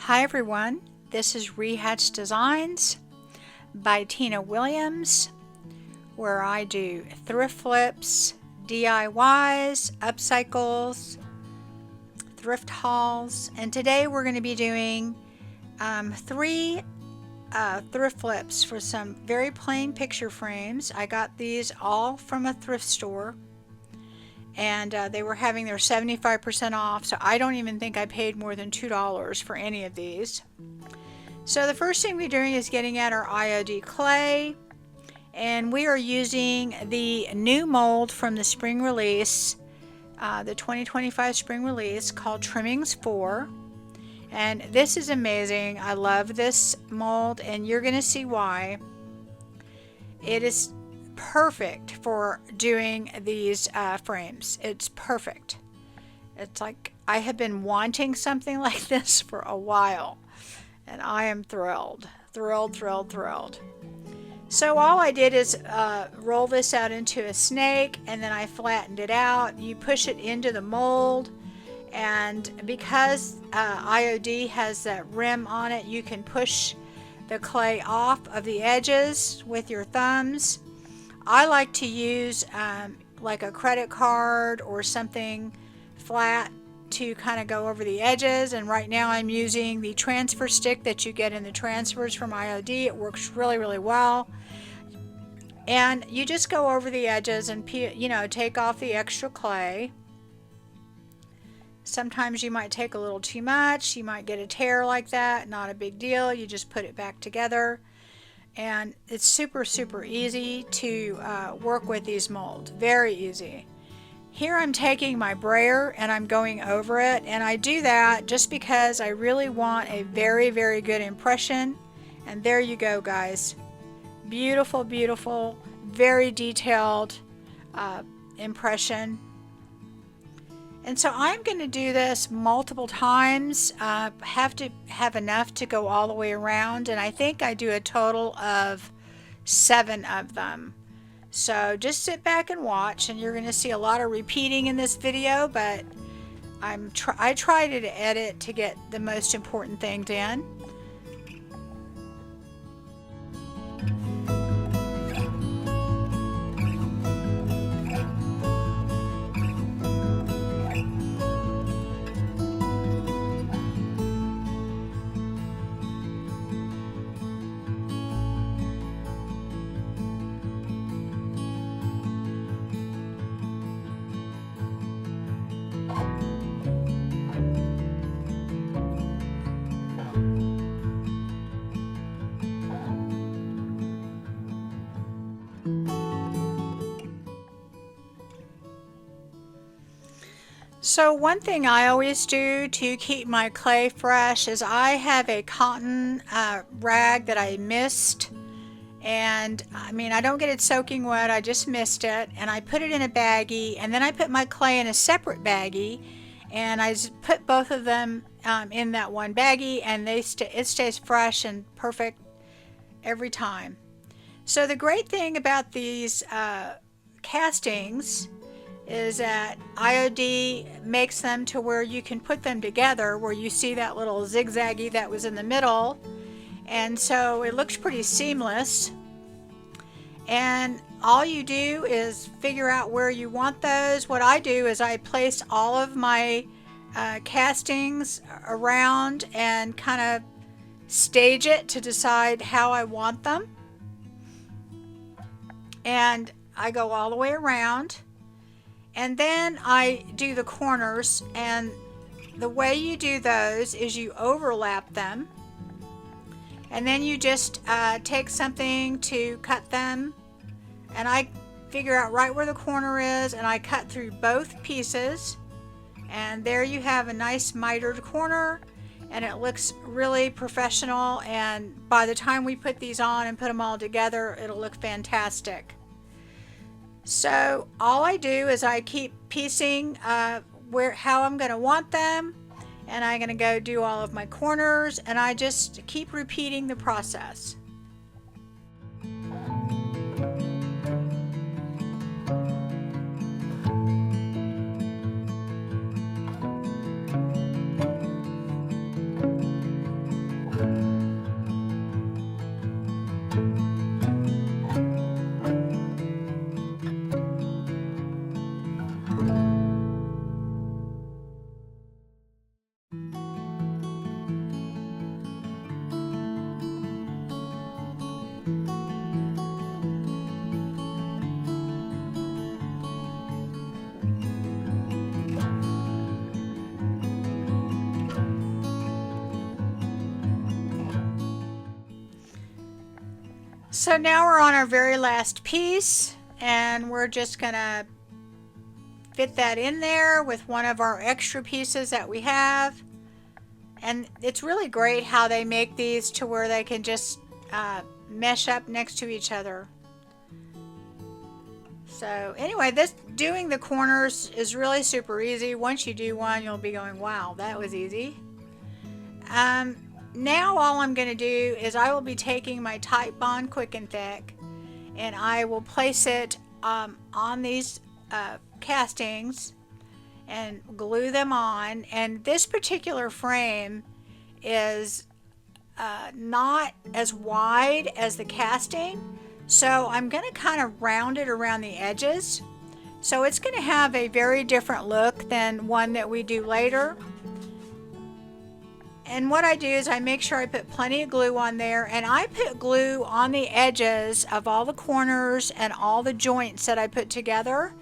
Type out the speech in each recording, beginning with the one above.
Hi everyone, this is Rehatch Designs by Tina Williams, where I do thrift flips, DIYs, upcycles, thrift hauls, and today we're going to be doing three thrift flips for some very plain picture frames. I got these all from a thrift store, and they were having their 75% off, so I don't even think I paid more than $2 for any of these. So the first thing we're doing is getting out our IOD clay, and we are using the new mold from the spring release, the 2025 spring release, called Trimmings 4. And this is amazing. I love this mold, and you're going to see why. It is perfect for doing these frames. It's perfect. It's like I have been wanting something like this for a while, and I am thrilled. So all I did is roll this out into a snake, and then I flattened it out. You push it into the mold, and because IOD has that rim on it, you can push the clay off of the edges with your thumbs. I like to use like a credit card or something flat to kind of go over the edges, and right now I'm using the transfer stick that you get in the transfers from IOD. It works really well, and you just go over the edges and take off the extra clay. Sometimes you might take a little too much, you might get a tear like that. Not a big deal, you just put it back together. And it's super easy to work with these molds. Very easy. Here I'm taking my brayer and I'm going over it, and I do that just because I really want a very good impression. And there you go, guys. Beautiful, very detailed impression. And so I'm going to do this multiple times. Have to have enough to go all the way around, and I think I do a total of 7 of them. So just sit back and watch, and you're going to see a lot of repeating in this video, but I try to edit to get the most important things in. So one thing I always do to keep my clay fresh is I have a cotton rag that I mist, and I don't get it soaking wet, I just mist it, and I put it in a baggie, and then I put my clay in a separate baggie, and I put both of them in that one baggie, and it stays fresh and perfect every time. So the great thing about these castings is that IOD makes them to where you can put them together, where you see that little zigzaggy that was in the middle, and so it looks pretty seamless. And all you do is figure out where you want those. What I do is I place all of my castings around and kind of stage it to decide how I want them, and I go all the way around. And then I do the corners, and the way you do those is you overlap them, and then you just take something to cut them, and I figure out right where the corner is, and I cut through both pieces, and there you have a nice mitered corner, and it looks really professional, and by the time we put these on and put them all together, it'll look fantastic. So all I do is I keep piecing how I'm going to want them, and I'm going to go do all of my corners, and I just keep repeating the process. So now we're on our very last piece, and we're just gonna fit that in there with one of our extra pieces that we have. And it's really great how they make these to where they can just mesh up next to each other. So anyway, this doing the corners is really super easy. Once you do one, you'll be going, wow, that was easy. Now all I'm going to do is I will be taking my Type Bond Quick and Thick, and I will place it on these castings and glue them on. And this particular frame is not as wide as the casting, so I'm going to kind of round it around the edges. So it's going to have a very different look than one that we do later. And what I do is I make sure I put plenty of glue on there, and I put glue on the edges of all the corners and all the joints that I put together,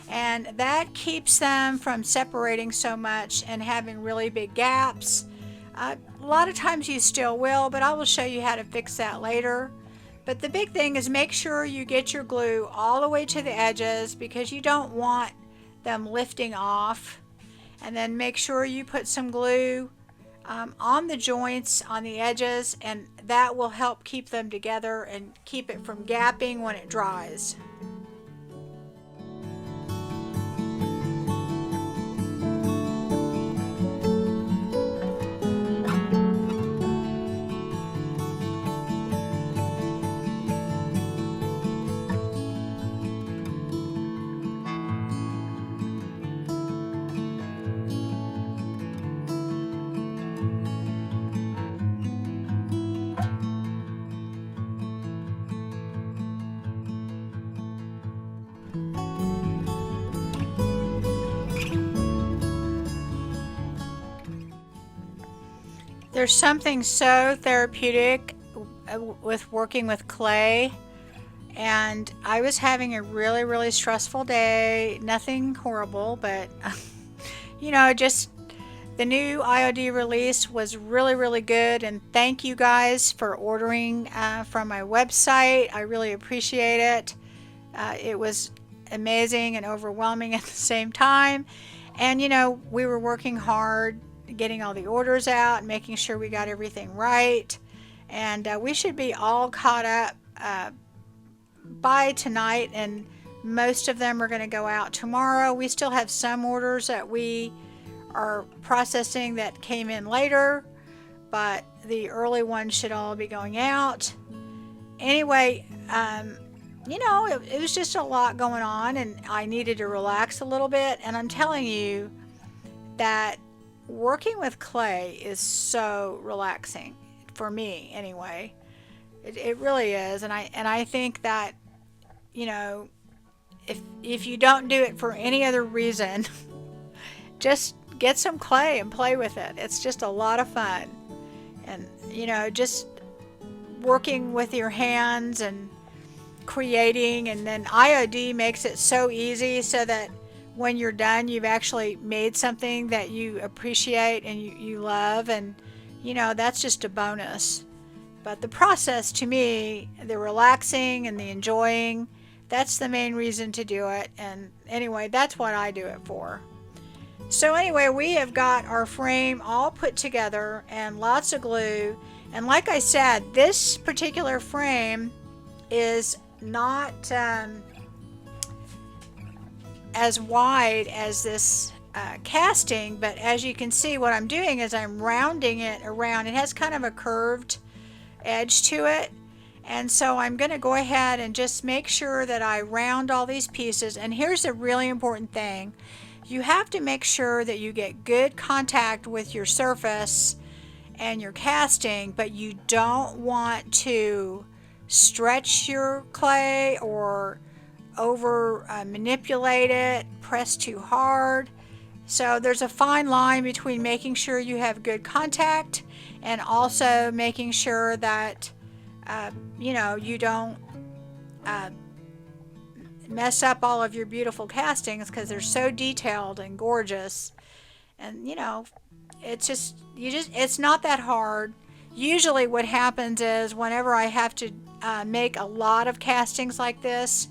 and that keeps them from separating so much and having really big gaps. A lot of times you still will, but I will show you how to fix that later. But the big thing is make sure you get your glue all the way to the edges, because you don't want them lifting off. And then make sure you put some glue on the joints on the edges, and that will help keep them together and keep it from gapping when it dries. There's something so therapeutic with working with clay, and I was having a really stressful day. Nothing horrible, but you know, just the new IOD release was really good, and thank you guys for ordering from my website. I really appreciate it. It was amazing and overwhelming at the same time, and you know, we were working hard getting all the orders out and making sure we got everything right, and we should be all caught up by tonight, and most of them are going to go out tomorrow. We still have some orders that we are processing that came in later, but the early ones should all be going out. Anyway, you know, it was just a lot going on, and I needed to relax a little bit, and I'm telling you that working with clay is so relaxing, for me anyway. It really is, and I think that, you know, if you don't do it for any other reason, just get some clay and play with it. It's just a lot of fun, and you know, just working with your hands and creating, and then IOD makes it so easy so that when you're done, you've actually made something that you appreciate and you love, and you know, that's just a bonus. But the process, to me, the relaxing and the enjoying, that's the main reason to do it. And anyway, that's what I do it for. So anyway, we have got our frame all put together and lots of glue, and like I said, this particular frame is not as wide as this casting, but as you can see, what I'm doing is I'm rounding it around. It has kind of a curved edge to it, and so I'm going to go ahead and just make sure that I round all these pieces. And here's a really important thing: you have to make sure that you get good contact with your surface and your casting, but you don't want to stretch your clay or over manipulate it, press too hard. So there's a fine line between making sure you have good contact and also making sure that you know, you don't mess up all of your beautiful castings, because they're so detailed and gorgeous. And you know, it's not that hard. Usually what happens is whenever I have to make a lot of castings like this.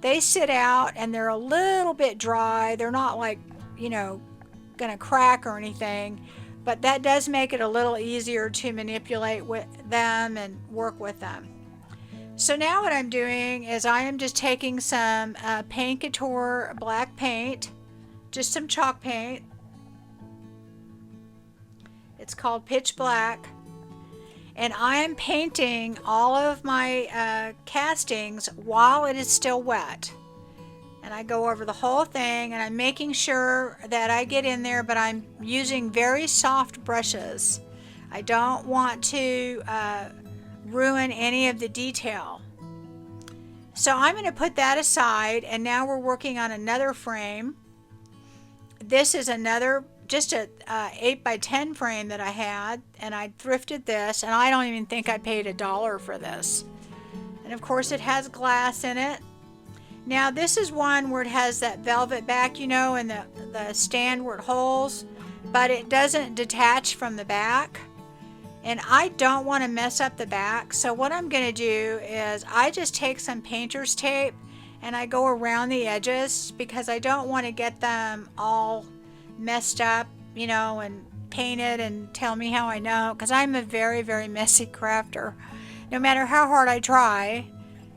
They sit out and they're a little bit dry. They're not like, you know, gonna crack or anything, but that does make it a little easier to manipulate with them and work with them. So now what I'm doing is I am just taking some Paint Couture black paint, just some chalk paint. It's called Pitch Black. And I am painting all of my castings while it is still wet. And I go over the whole thing and I'm making sure that I get in there, but I'm using very soft brushes. I don't want to ruin any of the detail. So I'm going to put that aside, and now we're working on another frame. This is another, just a 8x10 frame that I had, and I thrifted this, and I don't even think I paid $1 for this. And of course it has glass in it. Now this is one where it has that velvet back, you know, and the stand where it holds, but it doesn't detach from the back. And I don't want to mess up the back, so what I'm going to do is I just take some painter's tape and I go around the edges because I don't want to get them all messed up, you know, and painted and tell me how I know, because I'm a very, very messy crafter. No matter how hard I try,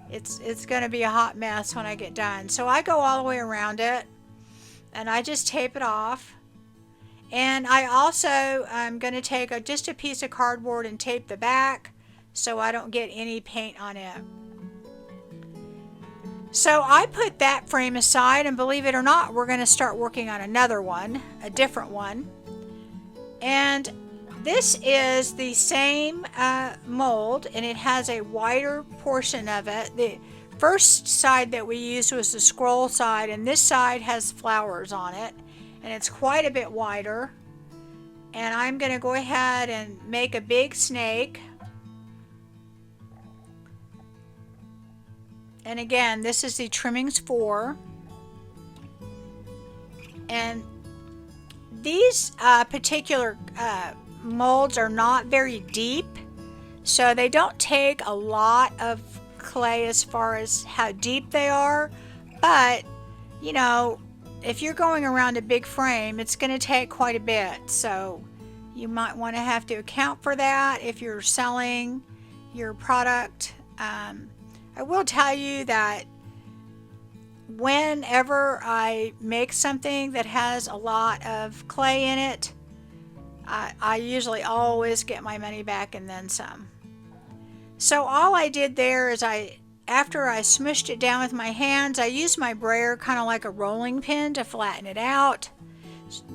it's going to be a hot mess when I get done. So I go all the way around it and I just tape it off. And I also am going to take just a piece of cardboard and tape the back so I don't get any paint on it. So I put that frame aside, and believe it or not, we're going to start working on another one, a different one. And this is the same mold, and it has a wider portion of it. The first side that we used was the scroll side, and this side has flowers on it, and it's quite a bit wider. And I'm going to go ahead and make a big snake. And again, this is the trimmings 4. And these particular molds are not very deep, so they don't take a lot of clay as far as how deep they are. But, you know, if you're going around a big frame, it's going to take quite a bit. So you might want to have to account for that if you're selling your product. I will tell you that whenever I make something that has a lot of clay in it, I usually always get my money back and then some. So all I did there is after I smushed it down with my hands, I used my brayer kind of like a rolling pin to flatten it out,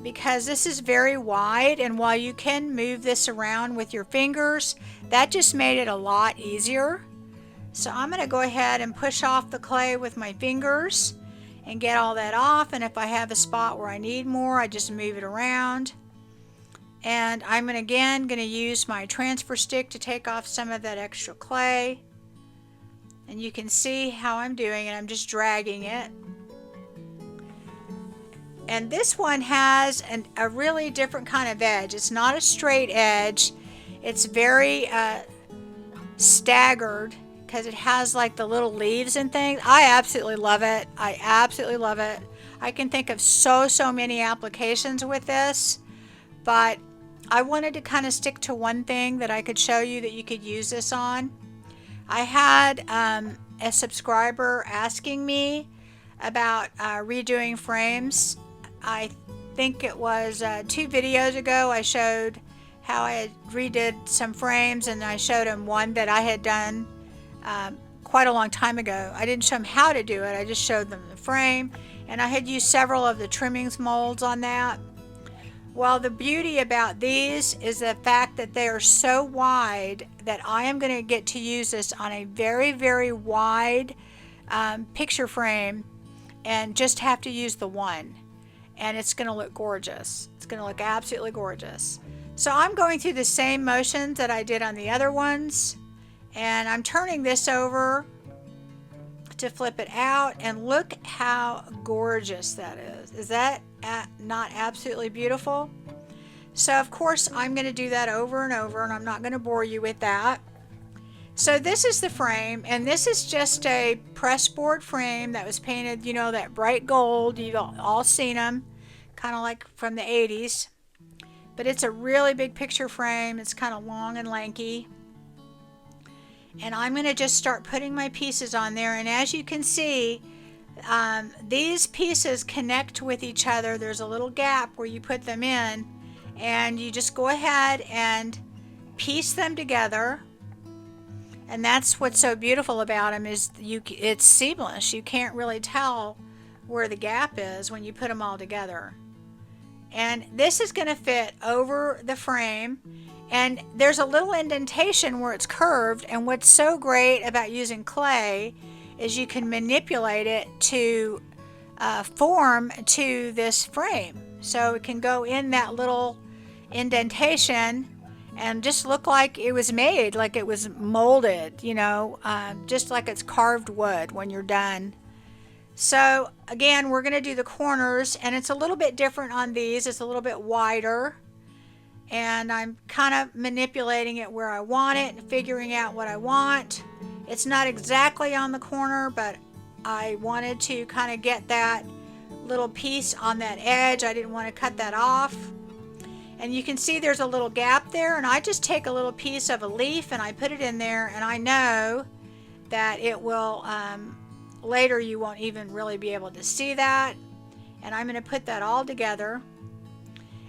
because this is very wide, and while you can move this around with your fingers, that just made it a lot easier. So I'm going to go ahead and push off the clay with my fingers and get all that off, and if I have a spot where I need more, I just move it around. And I'm again going to use my transfer stick to take off some of that extra clay. And you can see how I'm doing it. I'm just dragging it. And this one has a really different kind of edge. It's not a straight edge. It's very staggered, because it has like the little leaves and things. I absolutely love it. I absolutely love it. I can think of so many applications with this, but I wanted to kind of stick to one thing that I could show you that you could use this on. I had a subscriber asking me about redoing frames. I think it was 2 videos ago I showed how I had redid some frames, and I showed him one that I had done quite a long time ago. I didn't show them how to do it, I just showed them the frame, and I had used several of the trimmings molds on that. Well, the beauty about these is the fact that they are so wide that I am going to get to use this on a very, very wide picture frame, and just have to use the one, and it's going to look gorgeous. It's going to look absolutely gorgeous. So I'm going through the same motions that I did on the other ones, and I'm turning this over to flip it out, and look how gorgeous that is. Is that not absolutely beautiful? So of course I'm going to do that over and over, and I'm not going to bore you with that. So this is the frame, and this is just a pressboard frame that was painted, you know, that bright gold. You've all seen them, kind of like from the 80s. But it's a really big picture frame. It's kind of long and lanky. And I'm going to just start putting my pieces on there. And as you can see, these pieces connect with each other. There's a little gap where you put them in, and you just go ahead and piece them together. And that's what's so beautiful about them, is it's seamless. You can't really tell where the gap is when you put them all together. And this is going to fit over the frame, and there's a little indentation where it's curved. And what's so great about using clay is you can manipulate it to form to this frame, so it can go in that little indentation and just look like it was made, like it was molded, you know, just like it's carved wood when you're done. So again, we're going to do the corners, and it's a little bit different on these. It's a little bit wider, and I'm kind of manipulating it where I want it and figuring out what I want. It's not exactly on the corner, but I wanted to kind of get that little piece on that edge. I didn't want to cut that off. And you can see there's a little gap there, and I just take a little piece of a leaf and I put it in there, and I know that it will, later you won't even really be able to see that. And I'm going to put that all together.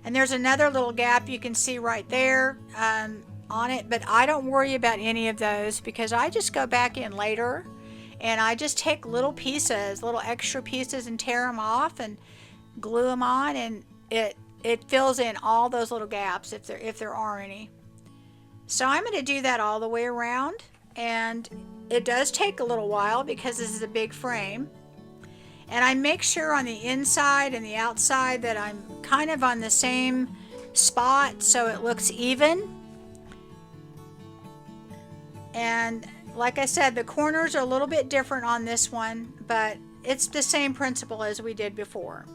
And there's another little gap you can see right there on it, but I don't worry about any of those, because I just go back in later and I just take little pieces, little extra pieces, and tear them off and glue them on, and it fills in all those little gaps if there are any. So I'm going to do that all the way around, and it does take a little while because this is a big frame. And I make sure on the inside and the outside that I'm kind of on the same spot so it looks even. And like I said, the corners are a little bit different on this one, but it's the same principle as we did before.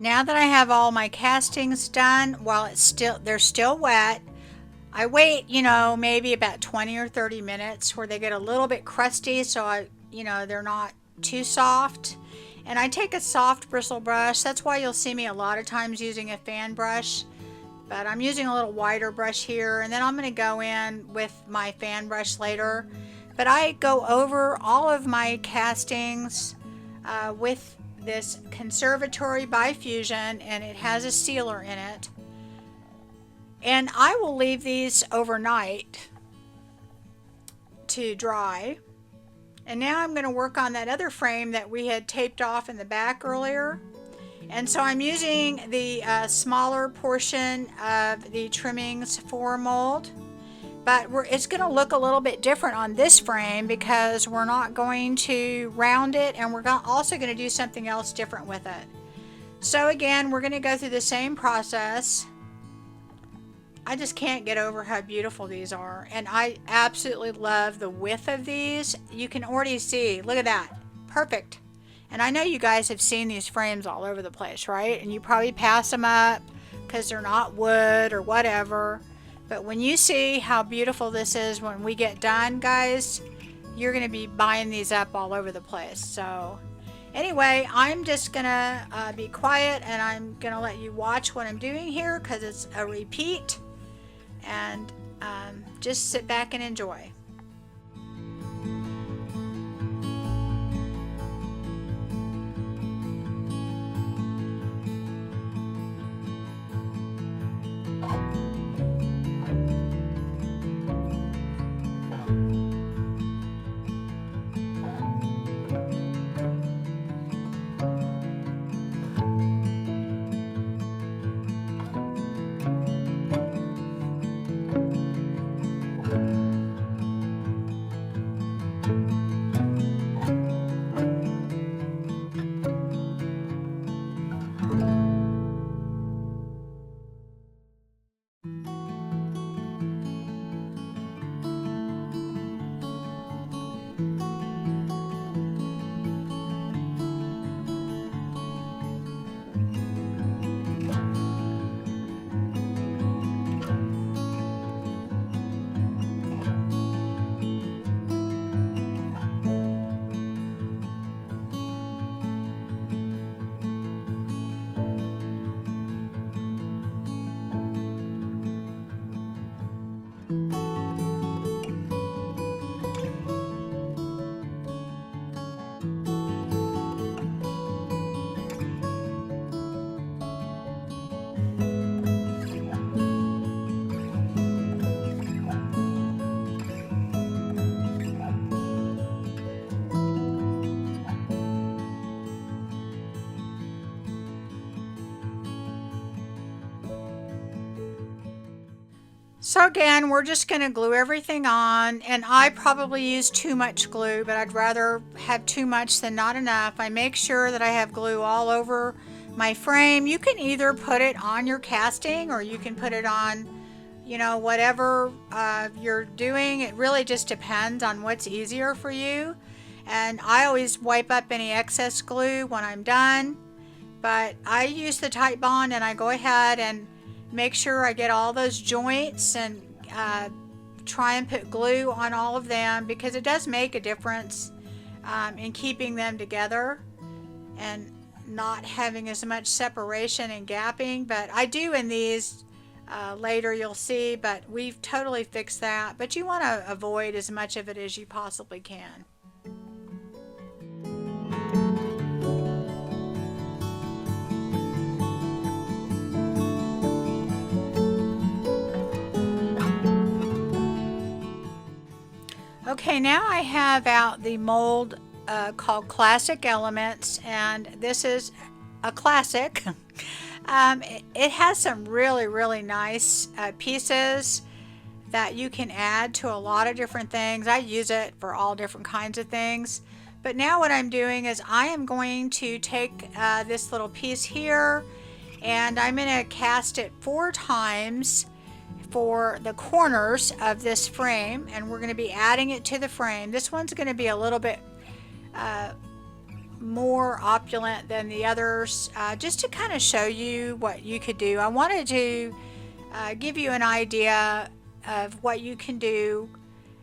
Now that I have all my castings done, while they're still wet, I wait, you know, maybe about 20 or 30 minutes where they get a little bit crusty, so they're not too soft. And I take a soft bristle brush. That's why you'll see me a lot of times using a fan brush, but I'm using a little wider brush here, and then I'm going to go in with my fan brush later. But I go over all of my castings with this Conservatory by Fusion, and it has a sealer in it. And I will leave these overnight to dry. And now I'm going to work on that other frame that we had taped off in the back earlier. And so I'm using the smaller portion of the trimmings for mold. But it's going to look a little bit different on this frame because we're not going to round it, and we're also going to do something else different with it. So again, we're going to go through the same process. I just can't get over how beautiful these are, and I absolutely love the width of these. You can already see, look at that, perfect. And I know you guys have seen these frames all over the place, right? And you probably pass them up because they're not wood or whatever. But when you see how beautiful this is when we get done, guys, you're going to be buying these up all over the place. So anyway, I'm just going to be quiet, and I'm going to let you watch what I'm doing here because it's a repeat. And just sit back and enjoy. So again, we're just going to glue everything on, and I probably use too much glue, but I'd rather have too much than not enough. I make sure that I have glue all over my frame. You can either put it on your casting, or you can put it on, you know, whatever you're doing. It really just depends on what's easier for you. And I always wipe up any excess glue when I'm done, but I use the Titebond, and I go ahead and make sure I get all those joints and try and put glue on all of them, because it does make a difference in keeping them together and not having as much separation and gapping. But I do in these later, you'll see, but we've totally fixed that. But you want to avoid as much of it as you possibly can. Okay, now I have out the mold called Classic Elements, and this is a classic. It has some really nice pieces that you can add to a lot of different things. I use it for all different kinds of things. But now what I'm doing is I am going to take this little piece here, and I'm going to cast it 4 times for the corners of this frame, and we're going to be adding it to the frame. This one's going to be a little bit more opulent than the others, just to kind of show you what you could do. I wanted to give you an idea of what you can do,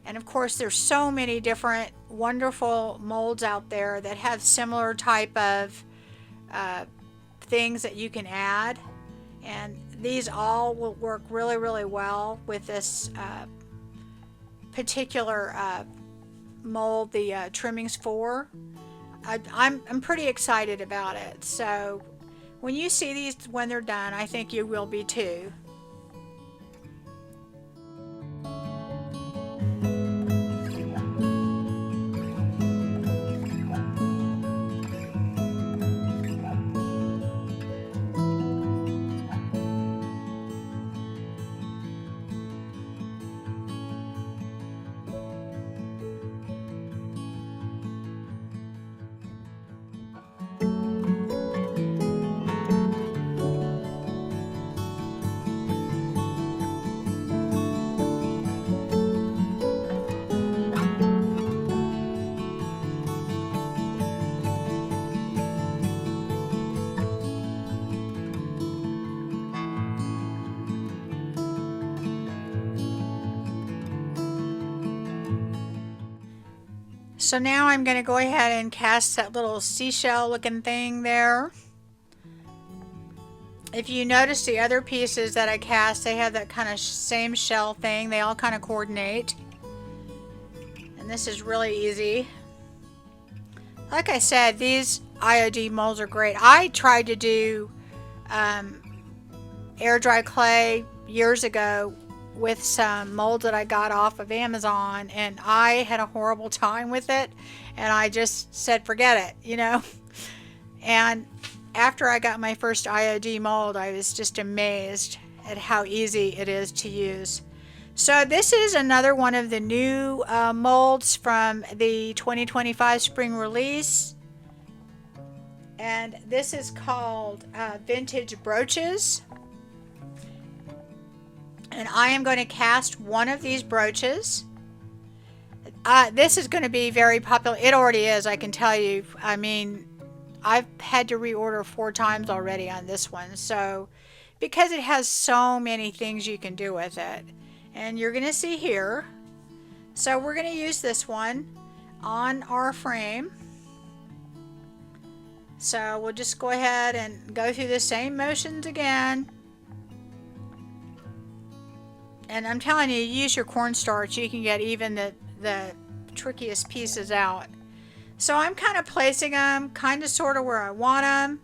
and of course there's so many different wonderful molds out there that have similar type of things that you can add, and these all will work really well with this particular mold, the trimmings 4. I'm pretty excited about it. So when you see these when they're done, I think you will be too. So now I'm going to go ahead and cast that little seashell looking thing there. If you notice the other pieces that I cast, they have that kind of same shell thing. They all kind of coordinate. And this is really easy. Like I said, these IOD molds are great. I tried to do air dry clay years ago with some molds that I got off of Amazon, and I had a horrible time with it, and I just said forget it, you know. And after I got my first IOD mold, I was just amazed at how easy it is to use. So this is another one of the new molds from the 2025 spring release, and this is called Vintage Brooches. And I am going to cast one of these brooches. This is going to be very popular. It already is, I can tell you. I mean, I've had to reorder 4 times already on this one. So, because it has so many things you can do with it. And you're going to see here. So we're going to use this one on our frame. So we'll just go ahead and go through the same motions again. And I'm telling you, use your cornstarch. You can get even the trickiest pieces out. So I'm kind of placing them kind of sort of where I want them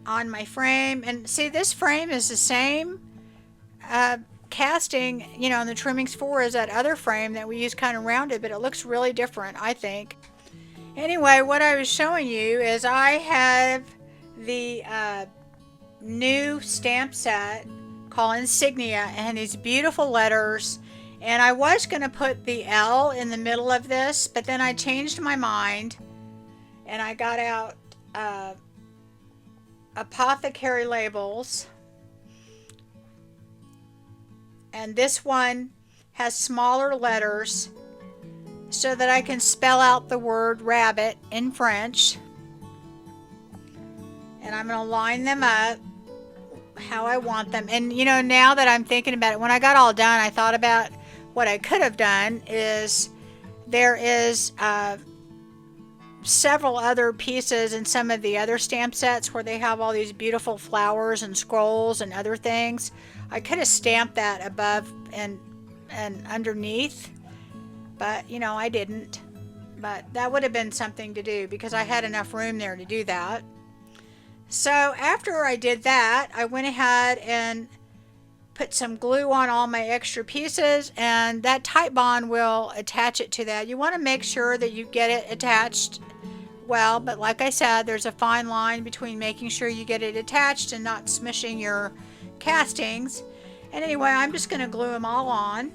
on my frame. And see, this frame is the same casting, you know, in the trimmings 4 as that other frame that we use kind of rounded, but it looks really different, I think. Anyway, what I was showing you is I have the new stamp set called Insignia, and these beautiful letters. And I was going to put the L in the middle of this, but then I changed my mind and I got out apothecary labels. And this one has smaller letters so that I can spell out the word rabbit in French. And I'm going to line them up how I want them. And you know, now that I'm thinking about it, when I got all done, I thought about what I could have done is there is several other pieces in some of the other stamp sets where they have all these beautiful flowers and scrolls and other things. I could have stamped that above and underneath, but you know, I didn't. But that would have been something to do because I had enough room there to do that. So after I did that, I went ahead and put some glue on all my extra pieces, and that Tite Bond will attach it to that. You want to make sure that you get it attached well, but like I said, there's a fine line between making sure you get it attached and not smishing your castings. And anyway, I'm just going to glue them all on.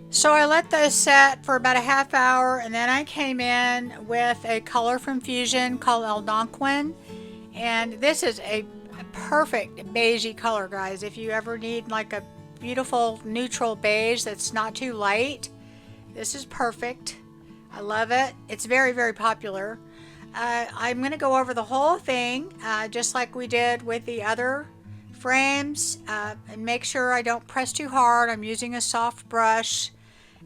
So I let those set for about a half hour, and then I came in with a color from Fusion called Algonquin, and this is a perfect beigey color, guys. If you ever need like a beautiful neutral beige that's not too light, this is perfect. I love it. It's very, very popular. I'm going to go over the whole thing just like we did with the other frames, and make sure I don't press too hard. I'm using a soft brush.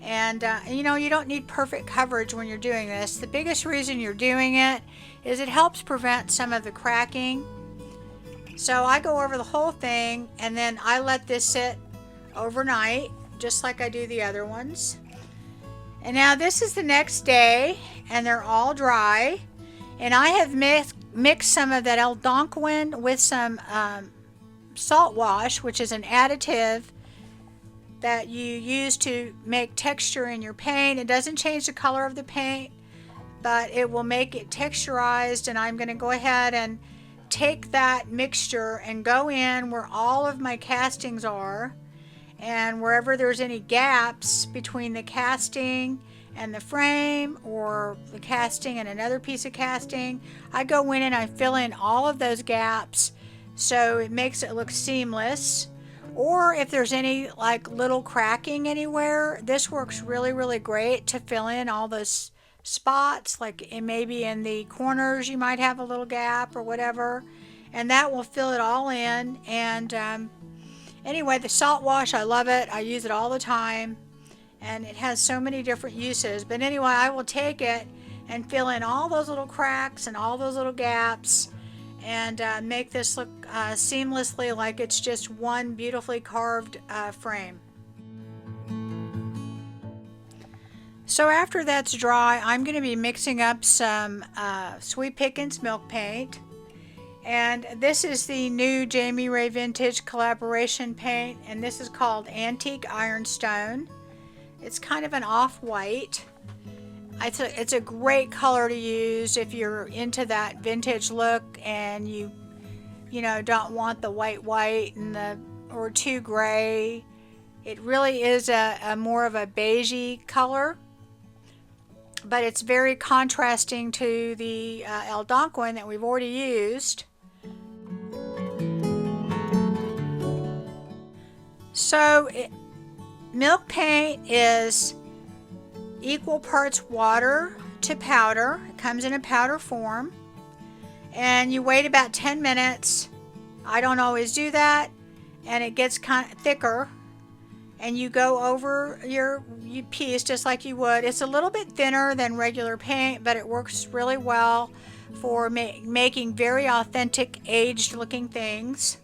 And you know, you don't need perfect coverage when you're doing this. The biggest reason you're doing it is it helps prevent some of the cracking. So I go over the whole thing, and then I let this sit overnight just like I do the other ones. And now this is the next day, and they're all dry, and I have mixed some of that Algonquin with some salt wash, which is an additive that you use to make texture in your paint. It doesn't change the color of the paint, but it will make it texturized. And I'm going to go ahead and take that mixture and go in where all of my castings are, and wherever there's any gaps between the casting and the frame, or the casting and another piece of casting, I go in and I fill in all of those gaps so it makes it look seamless. Or if there's any like little cracking anywhere, this works really, really great to fill in all those spots. Like maybe in the corners you might have a little gap or whatever, and that will fill it all in. And anyway, the salt wash, I love it. I use it all the time, and it has so many different uses. But anyway, I will take it and fill in all those little cracks and all those little gaps, and make this look seamlessly like it's just one beautifully carved frame. So after that's dry, I'm going to be mixing up some Sweet Pickins milk paint. And this is the new Jamie Ray Vintage collaboration paint, and this is called Antique Ironstone. It's kind of an off-white. It's a great color to use if you're into that vintage look and you don't want the white and or too gray. It really is a more of a beigey color, but it's very contrasting to the Algonquin that we've already used. So milk paint is equal parts water to powder. It comes in a powder form, and you wait about 10 minutes. I don't always do that, and it gets kind of thicker, and you go over your piece just like you would. It's a little bit thinner than regular paint, but it works really well for making very authentic aged looking things.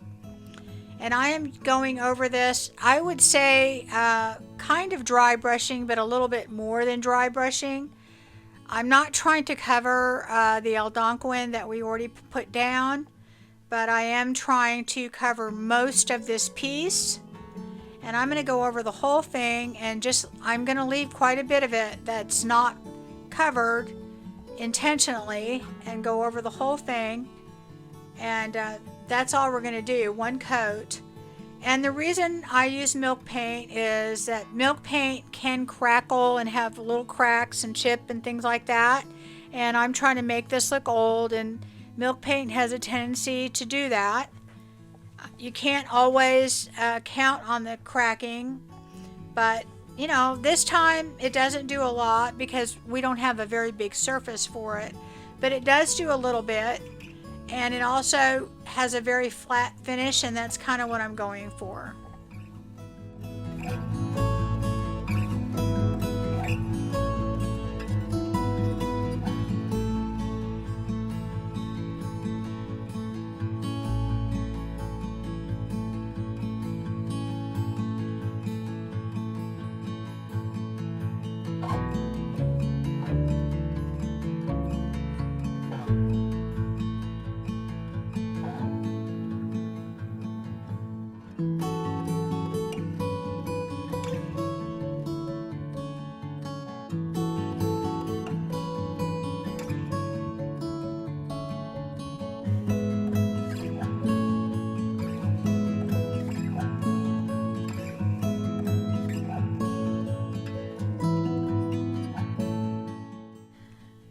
And I am going over this, I would say kind of dry brushing, but a little bit more than dry brushing. I'm not trying to cover the Algonquin that we already put down, but I am trying to cover most of this piece. And I'm going to go over the whole thing, and I'm going to leave quite a bit of it that's not covered intentionally, and go over the whole thing. And that's all we're going to do, one coat. And the reason I use milk paint is that milk paint can crackle and have little cracks and chip and things like that. And I'm trying to make this look old, and milk paint has a tendency to do that. You can't always count on the cracking, but this time it doesn't do a lot because we don't have a very big surface for it. But it does do a little bit. And it also has a very flat finish, and that's kind of what I'm going for.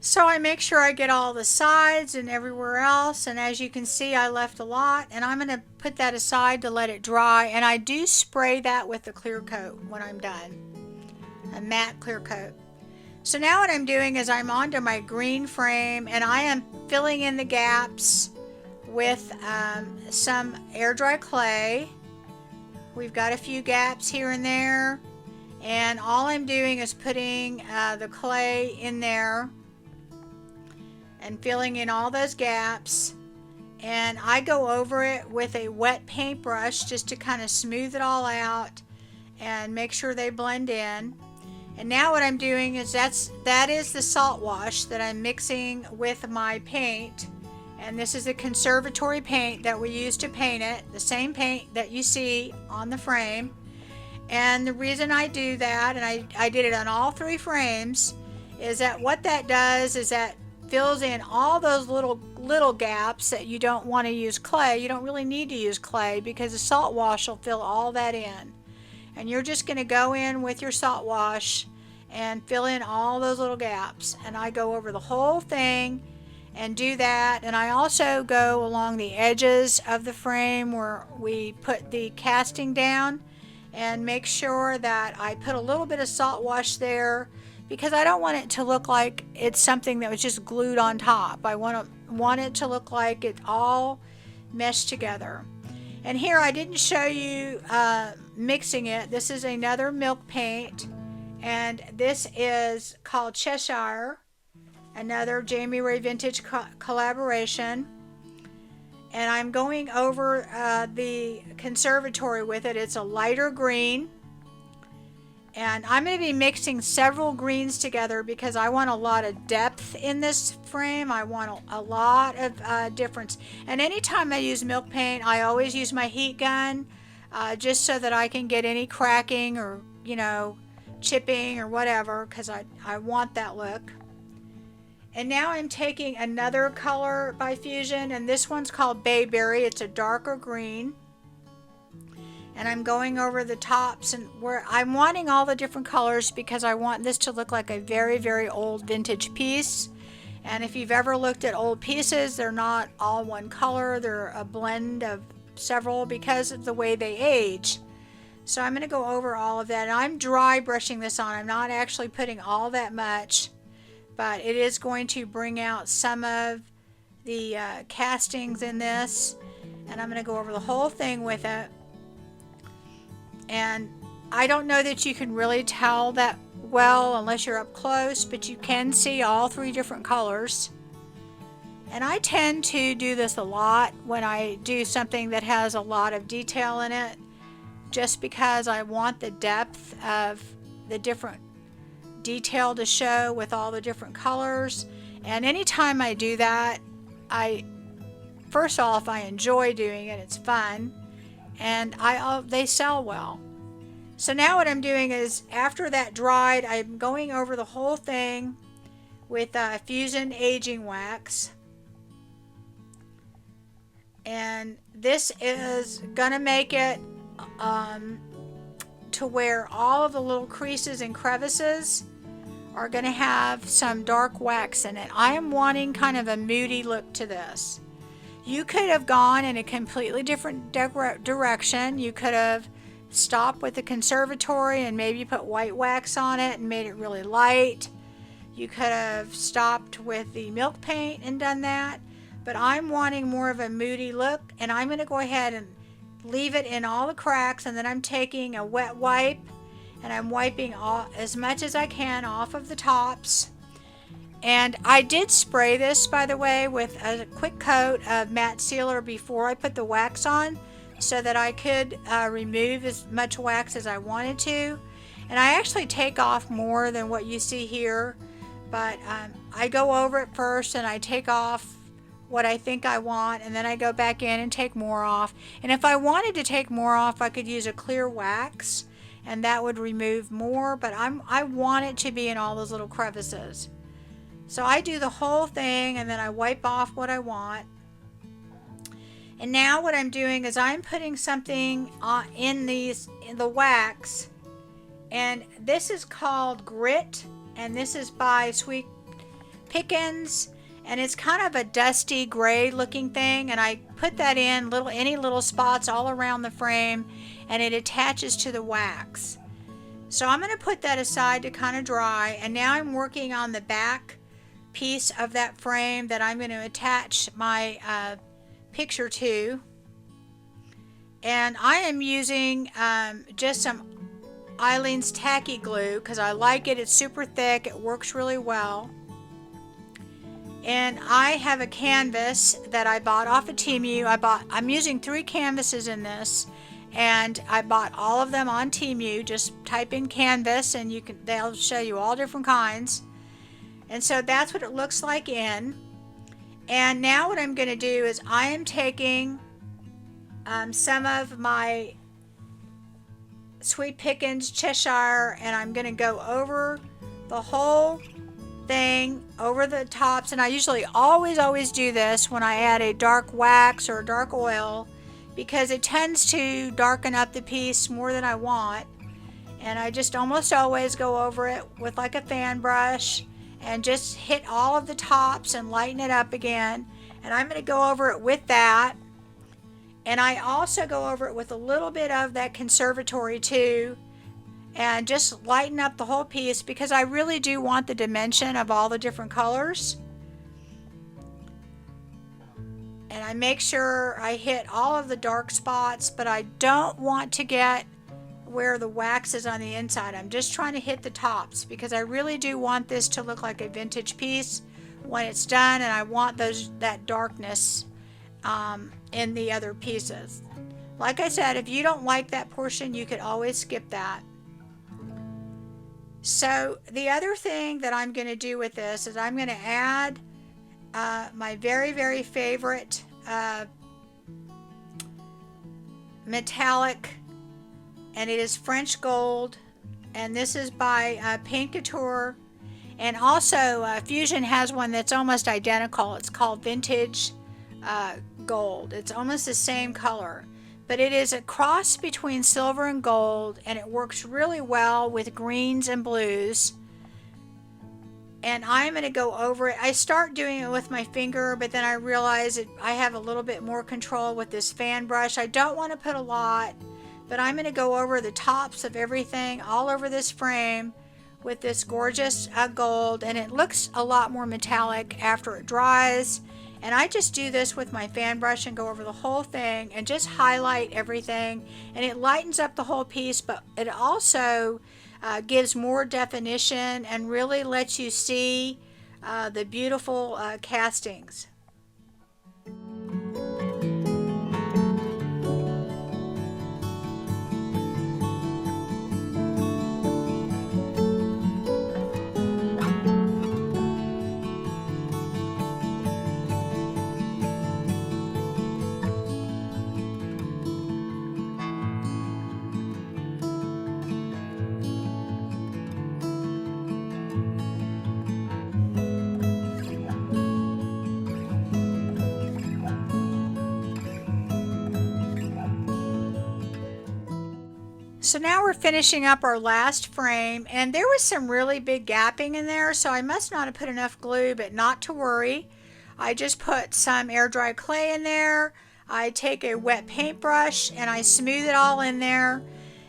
So I make sure I get all the sides and everywhere else, and as you can see I left a lot, and I'm going to put that aside to let it dry, and I do spray that with a clear coat when I'm done, a matte clear coat. So now what I'm doing is I'm onto my green frame, and I am filling in the gaps with some air dry clay. We've got a few gaps here and there, and all I'm doing is putting the clay in there and filling in all those gaps, and I go over it with a wet paintbrush just to kind of smooth it all out and make sure they blend in. And now what I'm doing is that is the salt wash that I'm mixing with my paint, and this is the conservatory paint that we use to paint it, the same paint that you see on the frame. And the reason I do that, and I did it on all three frames, is that what that does is that fills in all those little gaps that you don't want to use clay. You don't really need to use clay because the salt wash will fill all that in. And you're just going to go in with your salt wash and fill in all those little gaps. And I go over the whole thing and do that. And I also go along the edges of the frame where we put the casting down and make sure that I put a little bit of salt wash there, because I don't want it to look like it's something that was just glued on top. I want it to look like it all meshed together. And here I didn't show you mixing it. This is another milk paint, and this is called Cheshire, another Jamie Ray Vintage collaboration. And I'm going over the conservatory with it. It's a lighter green, And I'm going to be mixing several greens together because I want a lot of depth in this frame. I want a lot of difference. And anytime I use milk paint, I always use my heat gun just so that I can get any cracking or, chipping or whatever, because I want that look. And now I'm taking another color by Fusion, and this one's called Bayberry. It's a darker green. And I'm going over the tops, and where I'm wanting all the different colors because I want this to look like a very, very old vintage piece. And if you've ever looked at old pieces, they're not all one color. They're a blend of several because of the way they age. So I'm going to go over all of that. And I'm dry brushing this on. I'm not actually putting all that much, but it is going to bring out some of the castings in this. And I'm going to go over the whole thing with it. And I don't know that you can really tell that well unless you're up close, but you can see all three different colors. And I tend to do this a lot when I do something that has a lot of detail in it, just because I want the depth of the different detail to show with all the different colors. And anytime I do that, first off, I enjoy doing it. It's fun. And they sell well. So now what I'm doing is, after that dried, I'm going over the whole thing with Fusion Aging Wax. And this is going to make it to where all of the little creases and crevices are going to have some dark wax in it. I am wanting kind of a moody look to this. You could have gone in a completely different direction. You could have stopped with the conservatory and maybe put white wax on it and made it really light. You could have stopped with the milk paint and done that. But I'm wanting more of a moody look, and I'm going to go ahead and leave it in all the cracks, and then I'm taking a wet wipe and I'm wiping as much as I can off of the tops. And I did spray this, by the way, with a quick coat of matte sealer before I put the wax on, so that I could remove as much wax as I wanted to. And I actually take off more than what you see here, but I go over it first and I take off what I think I want, and then I go back in and take more off. And if I wanted to take more off, I could use a clear wax and that would remove more, but I want it to be in all those little crevices. So I do the whole thing and then I wipe off what I want. And now what I'm doing is I'm putting something in the wax, and this is called Grit, and this is by Sweet Pickens, and it's kind of a dusty gray looking thing, and I put that in any little spots all around the frame, and it attaches to the wax. So I'm going to put that aside to kind of dry, and now I'm working on the back piece of that frame that I'm going to attach my picture to. And I am using just some Eileen's tacky glue because I like it. It's super thick. It works really well. And I have a canvas that I bought off of Temu. I'm using 3 canvases in this, and I bought all of them on Temu. Just type in canvas and they'll show you all different kinds. And so that's what it looks like in. And now what I'm going to do is I am taking some of my Sweet Pickens Cheshire, and I'm going to go over the whole thing, over the tops. And I usually always do this when I add a dark wax or a dark oil, because it tends to darken up the piece more than I want. And I just almost always go over it with like a fan brush and just hit all of the tops and lighten it up again. And I'm going to go over it with that. And I also go over it with a little bit of that conservatory too, and just lighten up the whole piece, because I really do want the dimension of all the different colors. And I make sure I hit all of the dark spots, but I don't want to get where the wax is on the inside. I'm just trying to hit the tops, because I really do want this to look like a vintage piece when it's done, and I want that darkness in the other pieces. Like I said, if you don't like that portion, you could always skip that. So the other thing that I'm going to do with this is I'm going to add my very, very favorite metallic, and it is French gold, and this is by Paint Couture. And also Fusion has one that's almost identical. It's called Vintage Gold. It's almost the same color, but it is a cross between silver and gold, and it works really well with greens and blues. And I'm going to go over it. I start doing it with my finger, but then I realize I have a little bit more control with this fan brush. I don't want to put a lot, but I'm going to go over the tops of everything all over this frame with this gorgeous gold, and it looks a lot more metallic after it dries. And I just do this with my fan brush and go over the whole thing and just highlight everything, and it lightens up the whole piece, but it also gives more definition and really lets you see the beautiful castings. So now we're finishing up our last frame, and there was some really big gapping in there, so I must not have put enough glue, but not to worry. I just put some air dry clay in there. I take a wet paintbrush and I smooth it all in there,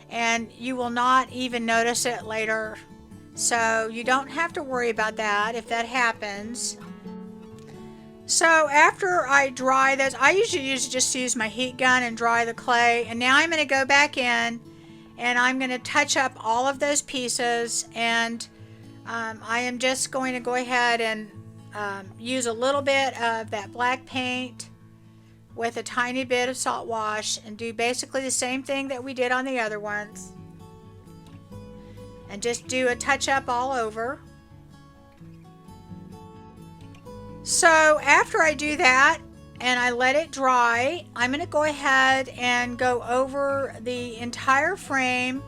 and you will not even notice it later. So you don't have to worry about that if that happens. So after I dry this, I usually just use my heat gun and dry the clay, and now I'm going to go back in and I'm going to touch up all of those pieces, and I am just going to go ahead and use a little bit of that black paint with a tiny bit of salt wash and do basically the same thing that we did on the other ones, and just do a touch up all over. So after I do that and I let it dry, I'm going to go ahead and go over the entire frame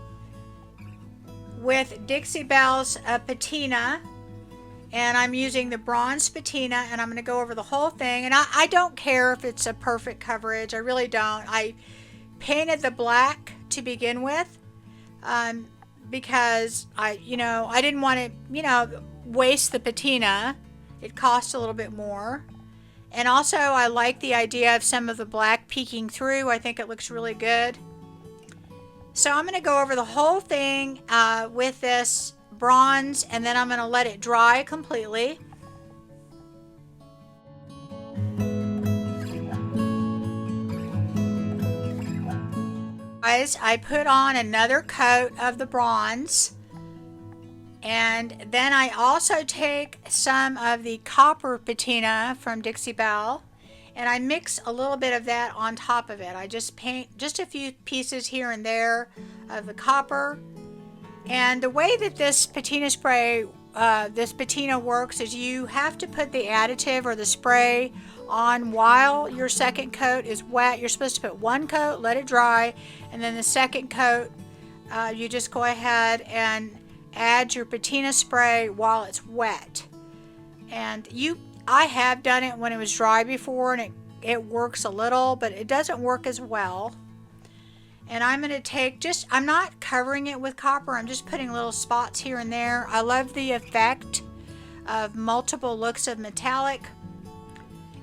with Dixie Belle's Patina, and I'm using the bronze patina, and I'm going to go over the whole thing. And I don't care if it's a perfect coverage. I really don't. I painted the black to begin with because I didn't want to waste the patina. It costs a little bit more. And also I like the idea of some of the black peeking through. I think it looks really good. So I'm going to go over the whole thing with this bronze, and then I'm going to let it dry completely. Guys, I put on another coat of the bronze, and then I also take some of the copper patina from Dixie Belle, and I mix a little bit of that on top of it. I just paint just a few pieces here and there of the copper. And the way that this patina spray, this patina works is you have to put the additive or the spray on while your second coat is wet. You're supposed to put one coat, let it dry, and then the second coat, you just go ahead and add your patina spray while it's wet. And I have done it when it was dry before, and it works a little, but it doesn't work as well. And I'm going to take I'm not covering it with copper, I'm just putting little spots here and there. I love the effect of multiple looks of metallic.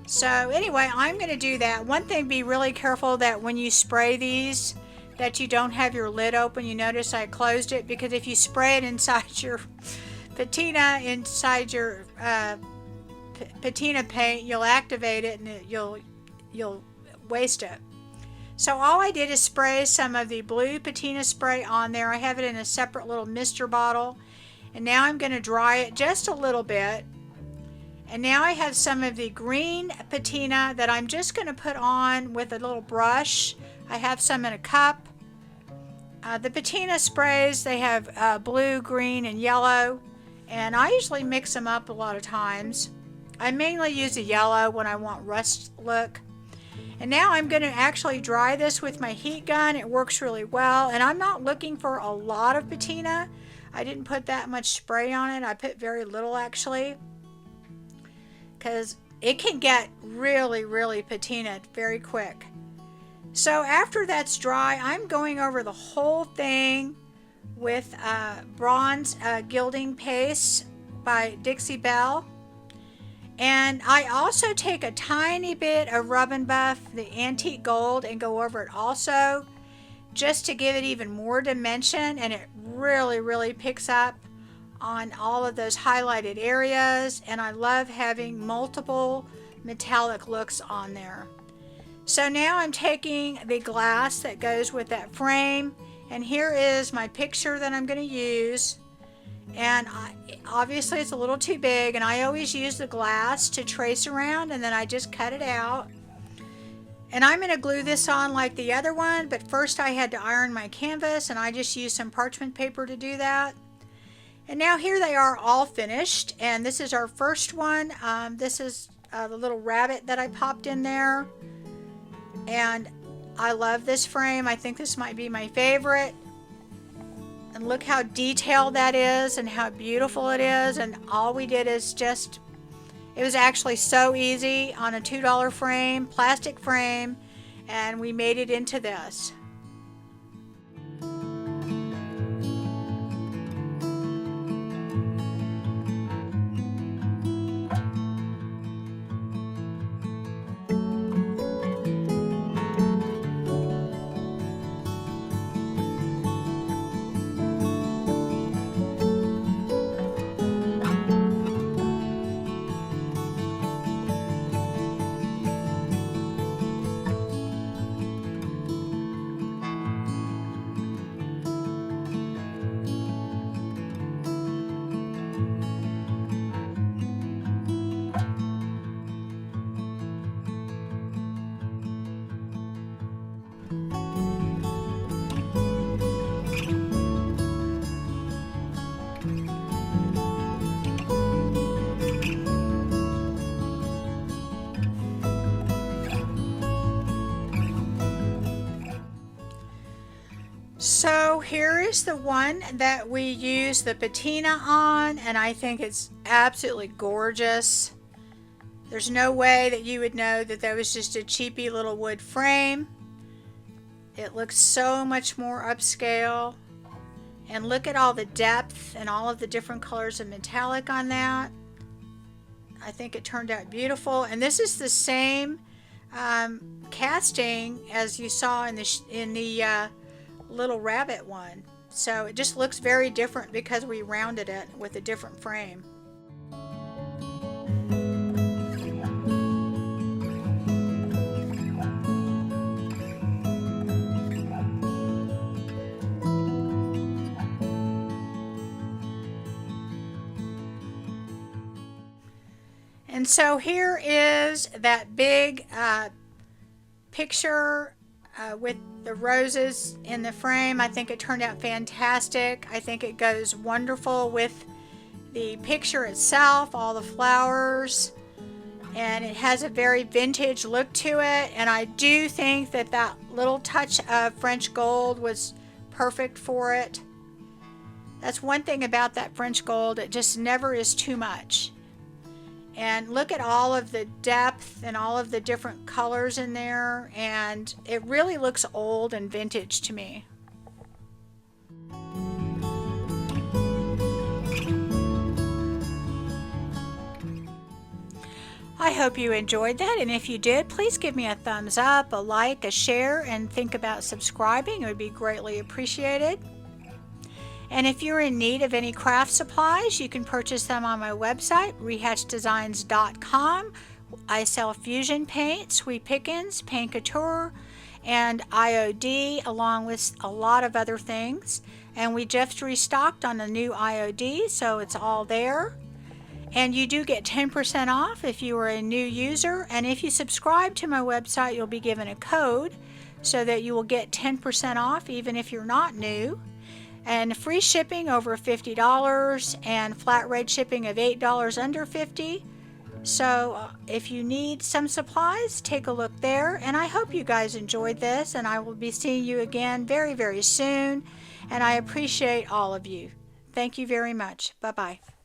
So anyway, I'm going to do that. One thing, be really careful that when you spray these, that you don't have your lid open. You notice I closed it, because if you spray it inside your patina, inside your patina paint, you'll activate it and you'll waste it. So all I did is spray some of the blue patina spray on there. I have it in a separate little mister bottle, and now I'm going to dry it just a little bit. And now I have some of the green patina that I'm just going to put on with a little brush. I have some in a cup. The patina sprays, they have blue, green, and yellow, and I usually mix them up a lot of times. I mainly use the yellow when I want rust look. And now I'm going to actually dry this with my heat gun. It works really well, and I'm not looking for a lot of patina. I didn't put that much spray on it. I put very little actually, because it can get really, really patina very quick. So after that's dry, I'm going over the whole thing with bronze gilding paste by Dixie Belle. And I also take a tiny bit of Rub and Buff, the antique gold, and go over it also, just to give it even more dimension, and it really, really picks up on all of those highlighted areas, and I love having multiple metallic looks on there. So now I'm taking the glass that goes with that frame, and here is my picture that I'm going to use. And obviously it's a little too big, and I always use the glass to trace around, and then I just cut it out. And I'm going to glue this on like the other one, but first I had to iron my canvas, and I just used some parchment paper to do that. And now here they are all finished, and this is our first one. This is the little rabbit that I popped in there. And I love this frame. I think this might be my favorite. And look how detailed that is and how beautiful it is. And all we did is just, it was actually so easy on a $2 frame, plastic frame, and we made it into this. So here is the one that we use the patina on, and I think it's absolutely gorgeous. There's no way that you would know that that was just a cheapy little wood frame. It looks so much more upscale. And look at all the depth and all of the different colors of metallic on that. I think it turned out beautiful. And this is the same casting as you saw in the little rabbit one. So it just looks very different because we rounded it with a different frame. And so here is that big picture with the roses in the frame. I think it turned out fantastic. I think it goes wonderful with the picture itself, all the flowers, and it has a very vintage look to it. And I do think that that little touch of French gold was perfect for it. That's one thing about that French gold, it just never is too much. And look at all of the depth and all of the different colors in there, and it really looks old and vintage to me. I hope you enjoyed that, and if you did, please give me a thumbs up, a like, a share, and think about subscribing. It would be greatly appreciated. And if you're in need of any craft supplies, you can purchase them on my website, rehatchdesigns.com. I sell fusion paint, sweet pickings, paint couture, and IOD, along with a lot of other things. And we just restocked on the new IOD, so it's all there. And you do get 10% off if you are a new user. And if you subscribe to my website, you'll be given a code so that you will get 10% off even if you're not new, and free shipping over $50 and flat rate shipping of $8 under $50. So if you need some supplies, take a look there. And I hope you guys enjoyed this, and I will be seeing you again very, very soon. And I appreciate all of you. Thank you very much. Bye-bye.